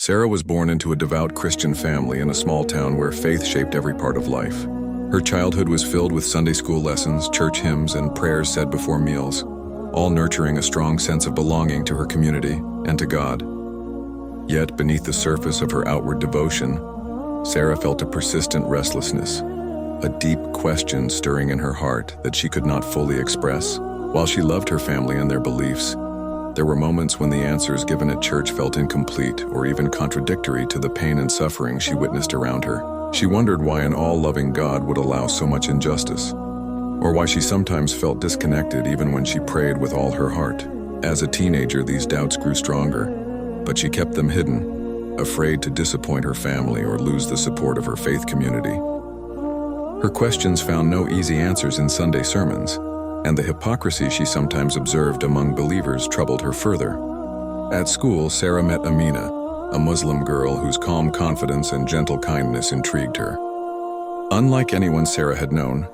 Sarah was born into a devout Christian family in a small town where faith shaped every part of life. Her childhood was filled with Sunday school lessons, church hymns, and prayers said before meals, all nurturing a strong sense of belonging to her community and to God. Yet, beneath the surface of her outward devotion, Sarah felt a persistent restlessness, a deep question stirring in her heart that she could not fully express. While she loved her family and their beliefs, there were moments when the answers given at church felt incomplete or even contradictory to the pain and suffering she witnessed around her. She wondered why an all-loving God would allow so much injustice, or why she sometimes felt disconnected even when she prayed with all her heart. As a teenager, these doubts grew stronger, but she kept them hidden, afraid to disappoint her family or lose the support of her faith community. Her questions found no easy answers in Sunday sermons, and the hypocrisy she sometimes observed among believers troubled her further. At school, Sarah met Amina, a Muslim girl whose calm confidence and gentle kindness intrigued her. Unlike anyone Sarah had known,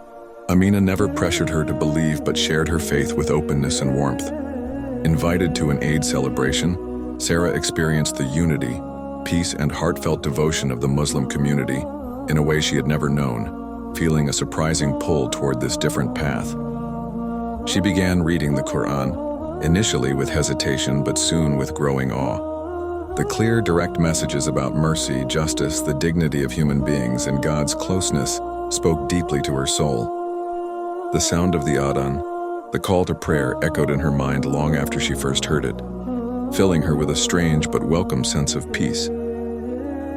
Amina never pressured her to believe but shared her faith with openness and warmth. Invited to an Eid celebration, Sarah experienced the unity, peace, and heartfelt devotion of the Muslim community in a way she had never known, feeling a surprising pull toward this different path. She began reading the Quran, initially with hesitation but soon with growing awe. The clear, direct messages about mercy, justice, the dignity of human beings, and God's closeness spoke deeply to her soul. The sound of the adhan, the call to prayer, echoed in her mind long after she first heard it, filling her with a strange but welcome sense of peace.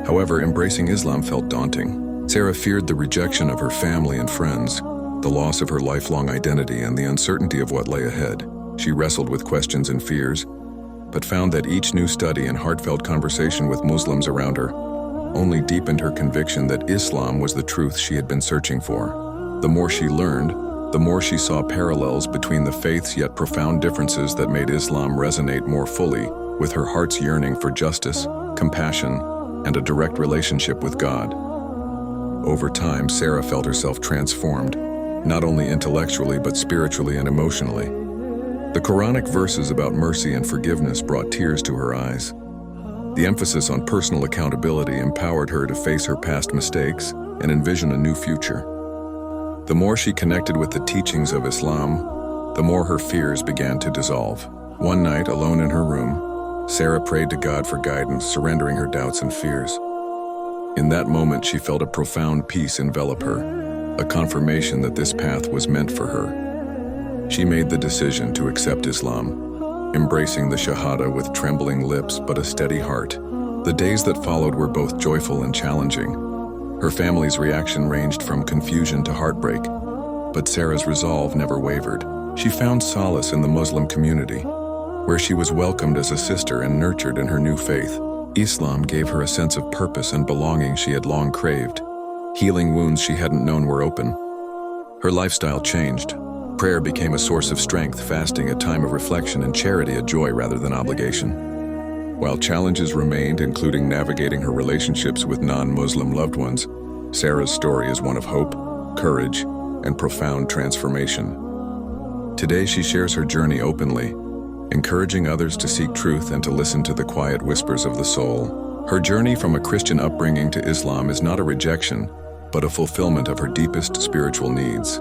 However, embracing Islam felt daunting. Sarah feared the rejection of her family and friends, the loss of her lifelong identity, and the uncertainty of what lay ahead. She wrestled with questions and fears, but found that each new study and heartfelt conversation with Muslims around her only deepened her conviction that Islam was the truth she had been searching for. The more she learned, the more she saw parallels between the faiths, yet profound differences that made Islam resonate more fully with her heart's yearning for justice, compassion, and a direct relationship with God. Over time, Sarah felt herself transformed, not only intellectually but spiritually and emotionally. The Quranic verses about mercy and forgiveness brought tears to her eyes. The emphasis on personal accountability empowered her to face her past mistakes and envision a new future. The more she connected with the teachings of Islam, the more her fears began to dissolve. One night, alone in her room, Sarah prayed to God for guidance, surrendering her doubts and fears. In that moment, she felt a profound peace envelop her, a confirmation that this path was meant for her. She made the decision to accept Islam, embracing the Shahada with trembling lips but a steady heart. The days that followed were both joyful and challenging. Her family's reaction ranged from confusion to heartbreak, but Sarah's resolve never wavered. She found solace in the Muslim community, where she was welcomed as a sister and nurtured in her new faith. Islam gave her a sense of purpose and belonging she had long craved. Healing wounds she hadn't known were open. Her lifestyle changed. Prayer became a source of strength, fasting a time of reflection, and charity a joy rather than obligation. While challenges remained, including navigating her relationships with non-Muslim loved ones, Sarah's story is one of hope, courage, and profound transformation. Today she shares her journey openly, encouraging others to seek truth and to listen to the quiet whispers of the soul. Her journey from a Christian upbringing to Islam is not a rejection, but a fulfillment of her deepest spiritual needs,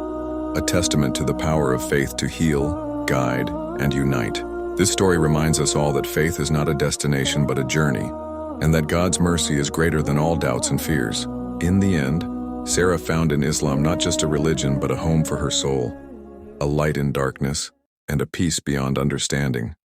a testament to the power of faith to heal, guide, and unite. This story reminds us all that faith is not a destination but a journey, and that God's mercy is greater than all doubts and fears. In the end, Sarah found in Islam not just a religion but a home for her soul, a light in darkness, and a peace beyond understanding.